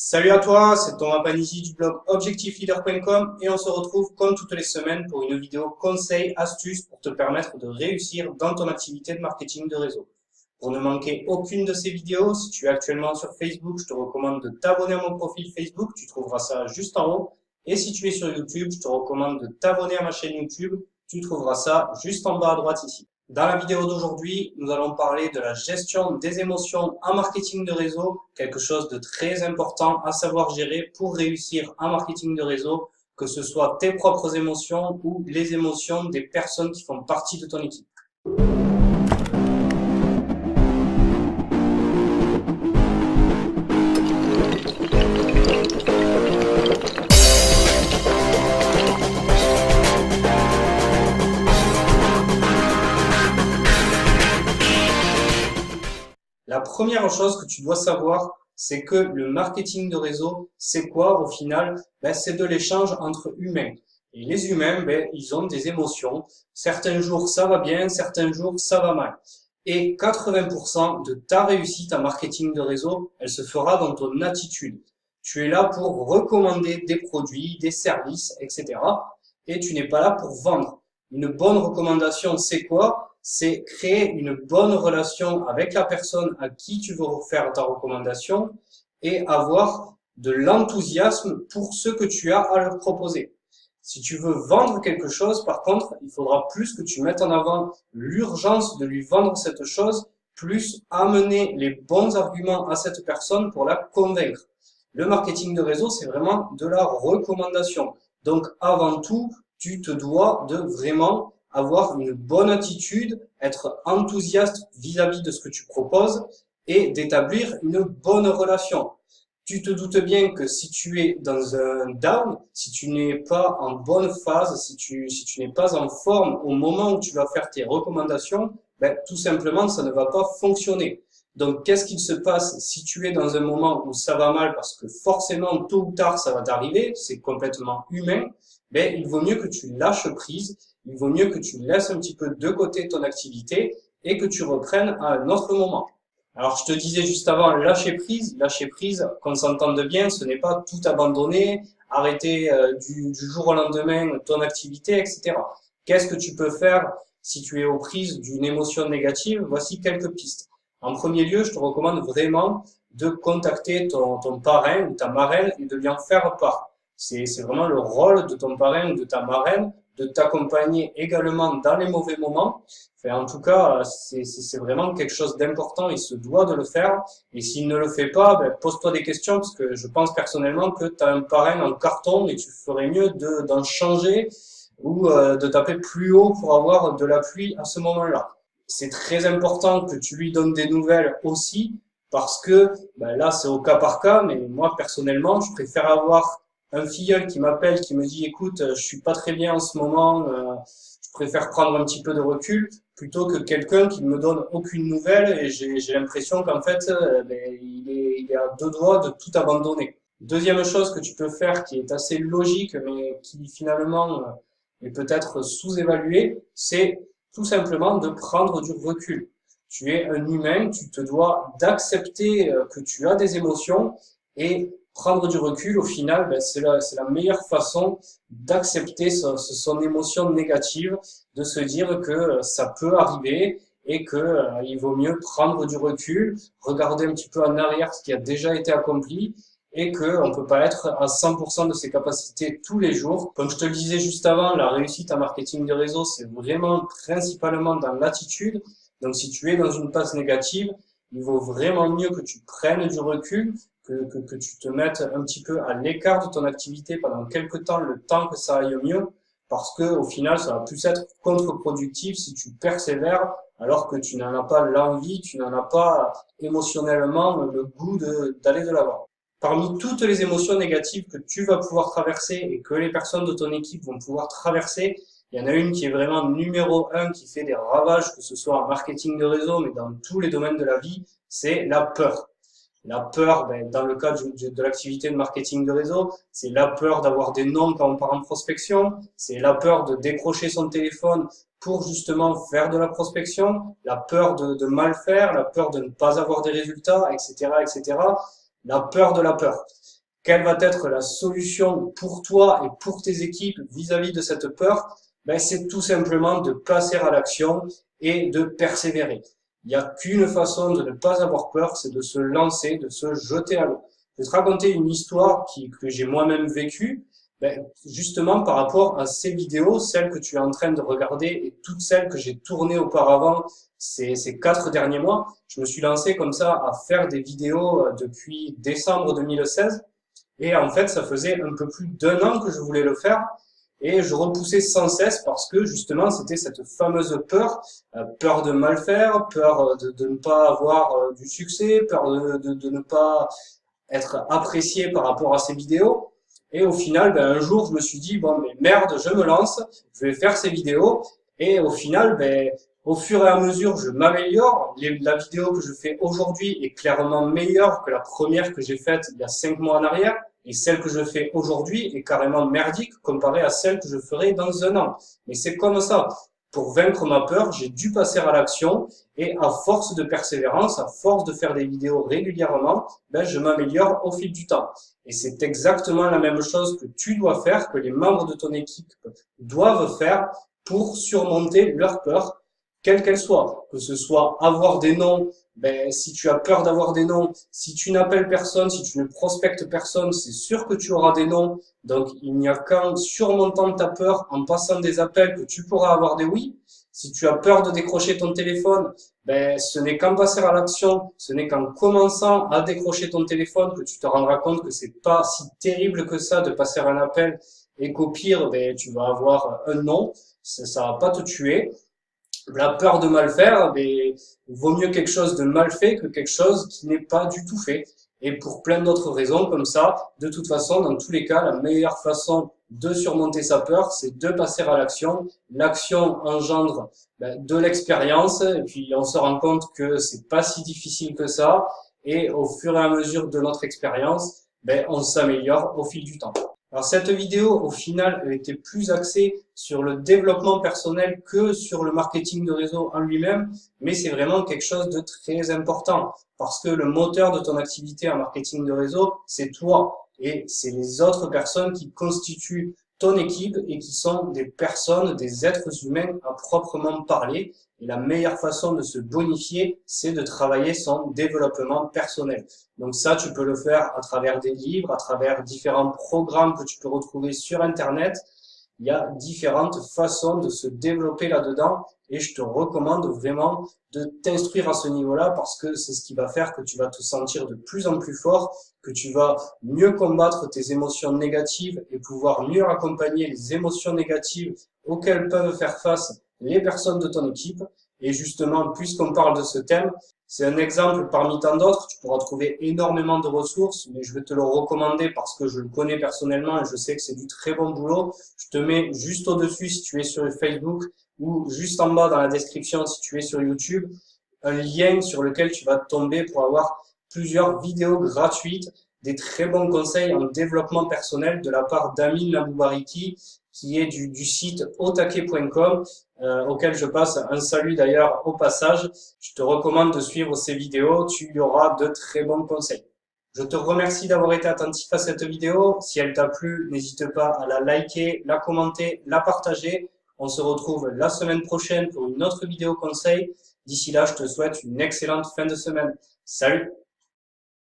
Salut à toi, c'est Thomas Panisi du blog objectifleader.com et on se retrouve comme toutes les semaines pour une vidéo conseils, astuces pour te permettre de réussir dans ton activité de marketing de réseau. Pour ne manquer aucune de ces vidéos, si tu es actuellement sur Facebook, je te recommande de t'abonner à mon profil Facebook, tu trouveras ça juste en haut. Et si tu es sur YouTube, je te recommande de t'abonner à ma chaîne YouTube, tu trouveras ça juste en bas à droite ici. Dans la vidéo d'aujourd'hui, nous allons parler de la gestion des émotions en marketing de réseau, quelque chose de très important à savoir gérer pour réussir en marketing de réseau, que ce soit tes propres émotions ou les émotions des personnes qui font partie de ton équipe. La première chose que tu dois savoir, c'est que le marketing de réseau, c'est quoi au final? C'est de l'échange entre humains. Et les humains, ils ont des émotions. Certains jours, ça va bien, certains jours, ça va mal. Et 80% de ta réussite en marketing de réseau, elle se fera dans ton attitude. Tu es là pour recommander des produits, des services, etc. Et tu n'es pas là pour vendre. Une bonne recommandation, c'est quoi? C'est créer une bonne relation avec la personne à qui tu veux faire ta recommandation et avoir de l'enthousiasme pour ce que tu as à leur proposer. Si tu veux vendre quelque chose, par contre, il faudra plus que tu mettes en avant l'urgence de lui vendre cette chose, plus amener les bons arguments à cette personne pour la convaincre. Le marketing de réseau, c'est vraiment de la recommandation. Donc, avant tout, tu te dois de vraiment avoir une bonne attitude, être enthousiaste vis-à-vis de ce que tu proposes et d'établir une bonne relation. Tu te doutes bien que si tu es dans un down, si tu n'es pas en bonne phase, si tu n'es pas en forme au moment où tu vas faire tes recommandations, tout simplement, ça ne va pas fonctionner. Donc, qu'est-ce qu'il se passe si tu es dans un moment où ça va mal, parce que forcément, tôt ou tard, ça va t'arriver, c'est complètement humain, il vaut mieux que tu lâches prise, il vaut mieux que tu laisses un petit peu de côté ton activité et que tu reprennes à un autre moment. Alors, je te disais juste avant, lâcher prise, qu'on s'entende bien, ce n'est pas tout abandonner, arrêter du jour au lendemain ton activité, etc. Qu'est-ce que tu peux faire si tu es aux prises d'une émotion négative? Voici quelques pistes. En premier lieu, je te recommande vraiment de contacter ton parrain ou ta marraine et de lui en faire part. C'est vraiment le rôle de ton parrain ou de ta marraine de t'accompagner également dans les mauvais moments. Enfin, en tout cas, c'est vraiment quelque chose d'important, il se doit de le faire. Et s'il ne le fait pas, pose-toi des questions, parce que je pense personnellement que tu as un parrain en carton et tu ferais mieux d'en changer ou de taper plus haut pour avoir de l'appui à ce moment-là. C'est très important que tu lui donnes des nouvelles aussi, parce que là, c'est au cas par cas, mais moi, personnellement, je préfère avoir un filleul qui m'appelle, qui me dit, écoute, je suis pas très bien en ce moment, je préfère prendre un petit peu de recul, plutôt que quelqu'un qui ne me donne aucune nouvelle et j'ai l'impression qu'en fait, il est à deux doigts de tout abandonner. Deuxième chose que tu peux faire, qui est assez logique, mais qui finalement est peut-être sous-évaluée, c'est tout simplement de prendre du recul. Tu es un humain, tu te dois d'accepter que tu as des émotions et prendre du recul, au final, c'est la meilleure façon d'accepter son émotion négative, de se dire que ça peut arriver et que il vaut mieux prendre du recul, regarder un petit peu en arrière ce qui a déjà été accompli et qu'on ne peut pas être à 100% de ses capacités tous les jours. Comme je te le disais juste avant, la réussite en marketing de réseau, c'est vraiment principalement dans l'attitude. Donc si tu es dans une passe négative, il vaut vraiment mieux que tu prennes du recul, que tu te mettes un petit peu à l'écart de ton activité pendant quelques temps, le temps que ça aille mieux, parce que au final, ça va plus être contre-productif si tu persévères alors que tu n'en as pas l'envie, tu n'en as pas émotionnellement le goût d'aller de l'avant. Parmi toutes les émotions négatives que tu vas pouvoir traverser et que les personnes de ton équipe vont pouvoir traverser, il y en a une qui est vraiment numéro un, qui fait des ravages, que ce soit en marketing de réseau, mais dans tous les domaines de la vie, c'est la peur. La peur, dans le cadre de l'activité de marketing de réseau, c'est la peur d'avoir des noms quand on part en prospection, c'est la peur de décrocher son téléphone pour justement faire de la prospection, la peur de mal faire, la peur de ne pas avoir des résultats, etc., etc. La peur de la peur. quelle va être la solution pour toi et pour tes équipes vis-à-vis de cette peur? Ben, c'est tout simplement de passer à l'action et de persévérer. Il n'y a qu'une façon de ne pas avoir peur, c'est de se lancer, de se jeter à l'eau. Je vais te raconter une histoire que j'ai moi-même vécue, ben, justement par rapport à ces vidéos, celles que tu es en train de regarder et toutes celles que j'ai tournées auparavant ces 4 derniers mois. Je me suis lancé comme ça à faire des vidéos depuis décembre 2016 et en fait ça faisait un peu plus d'1 an que je voulais le faire. Et je repoussais sans cesse parce que justement c'était cette fameuse peur, peur de mal faire, peur de ne pas avoir du succès, peur de ne pas être apprécié par rapport à ces vidéos. Et au final, ben, un jour, je me suis dit, bon, mais merde, je me lance, je vais faire ces vidéos. Et au final, ben, au fur et à mesure, je m'améliore. La vidéo que je fais aujourd'hui est clairement meilleure que la première que j'ai faite il y a 5 mois en arrière. Et celle que je fais aujourd'hui est carrément merdique comparée à celle que je ferai dans 1 an. Mais c'est comme ça. Pour vaincre ma peur, j'ai dû passer à l'action et à force de persévérance, à force de faire des vidéos régulièrement, ben, je m'améliore au fil du temps. Et c'est exactement la même chose que tu dois faire, que les membres de ton équipe doivent faire pour surmonter leur peur, quelle qu'elle soit. Que ce soit avoir des noms, ben, si tu as peur d'avoir des noms, si tu n'appelles personne, si tu ne prospectes personne, c'est sûr que tu auras des noms. Donc, il n'y a qu'en surmontant ta peur, en passant des appels, que tu pourras avoir des oui. Si tu as peur de décrocher ton téléphone, ben, ce n'est qu'en passer à l'action, ce n'est qu'en commençant à décrocher ton téléphone que tu te rendras compte que c'est pas si terrible que ça de passer un appel et qu'au pire, ben, tu vas avoir un non. Ça va pas te tuer. La peur de mal faire, mais vaut mieux quelque chose de mal fait que quelque chose qui n'est pas du tout fait. Et pour plein d'autres raisons comme ça, de toute façon, dans tous les cas, la meilleure façon de surmonter sa peur, c'est de passer à l'action. L'action engendre de l'expérience, et puis on se rend compte que c'est pas si difficile que ça. Et au fur et à mesure de notre expérience, on s'améliore au fil du temps. Alors cette vidéo, au final, elle était plus axée sur le développement personnel que sur le marketing de réseau en lui-même, mais c'est vraiment quelque chose de très important parce que le moteur de ton activité en marketing de réseau, c'est toi et c'est les autres personnes qui constituent ton équipe et qui sont des personnes, des êtres humains à proprement parler. Et la meilleure façon de se bonifier, c'est de travailler son développement personnel. Donc ça, tu peux le faire à travers des livres, à travers différents programmes que tu peux retrouver sur Internet. Il y a différentes façons de se développer là-dedans et je te recommande vraiment de t'instruire à ce niveau-là parce que c'est ce qui va faire que tu vas te sentir de plus en plus fort, que tu vas mieux combattre tes émotions négatives et pouvoir mieux accompagner les émotions négatives auxquelles peuvent faire face les personnes de ton équipe. Et justement, puisqu'on parle de ce thème, c'est un exemple parmi tant d'autres. Tu pourras trouver énormément de ressources, mais je vais te le recommander parce que je le connais personnellement et je sais que c'est du très bon boulot. Je te mets juste au-dessus si tu es sur Facebook ou juste en bas dans la description si tu es sur YouTube, un lien sur lequel tu vas tomber pour avoir plusieurs vidéos gratuites, des très bons conseils en développement personnel de la part d'Amine Laboubariki, qui est du site otake.com, auquel je passe un salut d'ailleurs au passage. Je te recommande de suivre ces vidéos, tu y auras de très bons conseils. Je te remercie d'avoir été attentif à cette vidéo. Si elle t'a plu, n'hésite pas à la liker, la commenter, la partager. On se retrouve la semaine prochaine pour une autre vidéo conseil. D'ici là, je te souhaite une excellente fin de semaine. Salut!